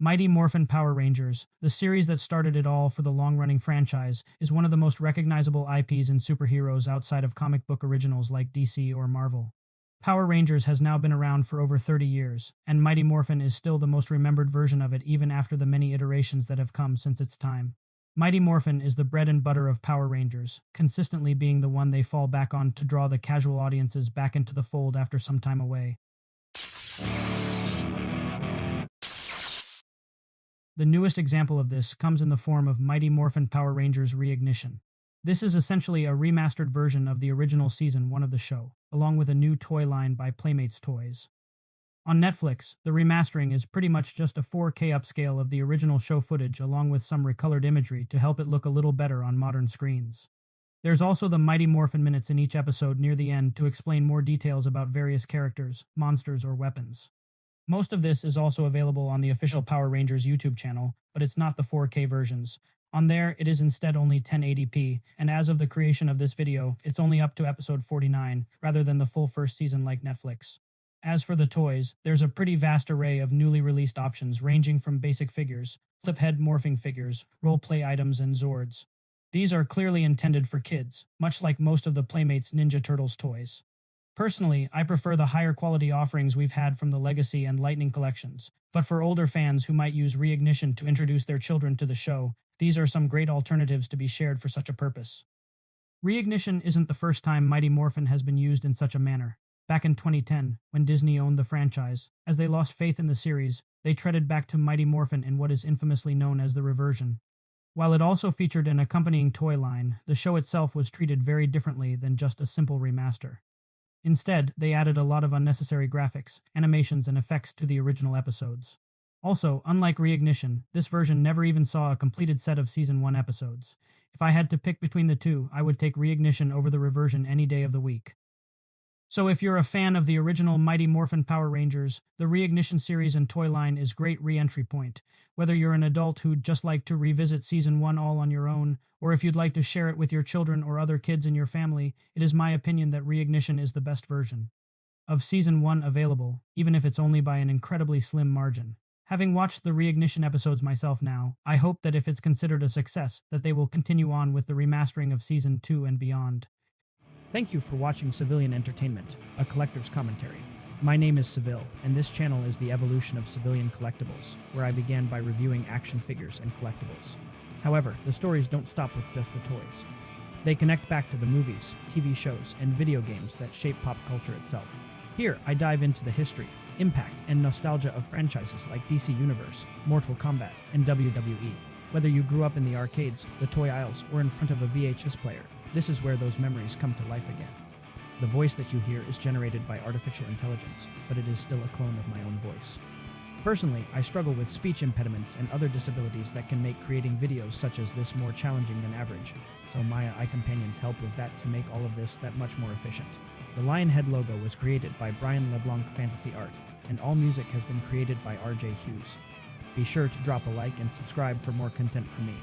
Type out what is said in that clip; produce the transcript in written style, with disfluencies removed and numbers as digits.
Mighty Morphin Power Rangers, the series that started it all for the long-running franchise, is one of the most recognizable IPs in superheroes outside of comic book originals like DC or Marvel. Power Rangers has now been around for over 30 years, and Mighty Morphin is still the most remembered version of it even after the many iterations that have come since its time. Mighty Morphin is the bread and butter of Power Rangers, consistently being the one they fall back on to draw the casual audiences back into the fold after some time away. The newest example of this comes in the form of Mighty Morphin Power Rangers Reignition. This is essentially a remastered version of the original Season 1 of the show, along with a new toy line by Playmates Toys. On Netflix, the remastering is pretty much just a 4K upscale of the original show footage along with some recolored imagery to help it look a little better on modern screens. There's also the Mighty Morphin minutes in each episode near the end to explain more details about various characters, monsters, or weapons. Most of this is also available on the official Power Rangers YouTube channel, but it's not the 4K versions. On there, it is instead only 1080p, and as of the creation of this video, it's only up to episode 49, rather than the full first season like Netflix. As for the toys, there's a pretty vast array of newly released options ranging from basic figures, flip-head morphing figures, role-play items, and Zords. These are clearly intended for kids, much like most of the Playmates Ninja Turtles toys. Personally, I prefer the higher quality offerings we've had from the Legacy and Lightning collections, but for older fans who might use Reignition to introduce their children to the show, these are some great alternatives to be shared for such a purpose. Reignition isn't the first time Mighty Morphin has been used in such a manner. Back in 2010, when Disney owned the franchise, as they lost faith in the series, they treaded back to Mighty Morphin in what is infamously known as the reversion. While it also featured an accompanying toy line, the show itself was treated very differently than just a simple remaster. Instead, they added a lot of unnecessary graphics, animations, and effects to the original episodes. Also, unlike Reignition, this version never even saw a completed set of Season 1 episodes. If I had to pick between the two, I would take Reignition over the reversion any day of the week. So if you're a fan of the original Mighty Morphin Power Rangers, the Reignition series and toy line is great re-entry point. Whether you're an adult who'd just like to revisit Season 1 all on your own, or if you'd like to share it with your children or other kids in your family, it is my opinion that Reignition is the best version of Season 1 available, even if it's only by an incredibly slim margin. Having watched the Reignition episodes myself now, I hope that if it's considered a success, that they will continue on with the remastering of Season 2 and beyond. Thank you for watching SeViLion Entertainment, a collector's commentary. My name is SeViL, and this channel is the evolution of SeViLion Collectibles, where I began by reviewing action figures and collectibles. However, the stories don't stop with just the toys. They connect back to the movies, TV shows, and video games that shape pop culture itself. Here, I dive into the history, impact, and nostalgia of franchises like DC Universe, Mortal Kombat, and WWE. Whether you grew up in the arcades, the toy aisles, or in front of a VHS player, this is where those memories come to life again. The voice that you hear is generated by artificial intelligence, but it is still a clone of my own voice. Personally, I struggle with speech impediments and other disabilities that can make creating videos such as this more challenging than average, so Maya Eye Companions help with that to make all of this that much more efficient. The lion head logo was created by Brian LeBlanc Fantasy Art, and all music has been created by RJ Hughes. Be sure to drop a like and subscribe for more content from me.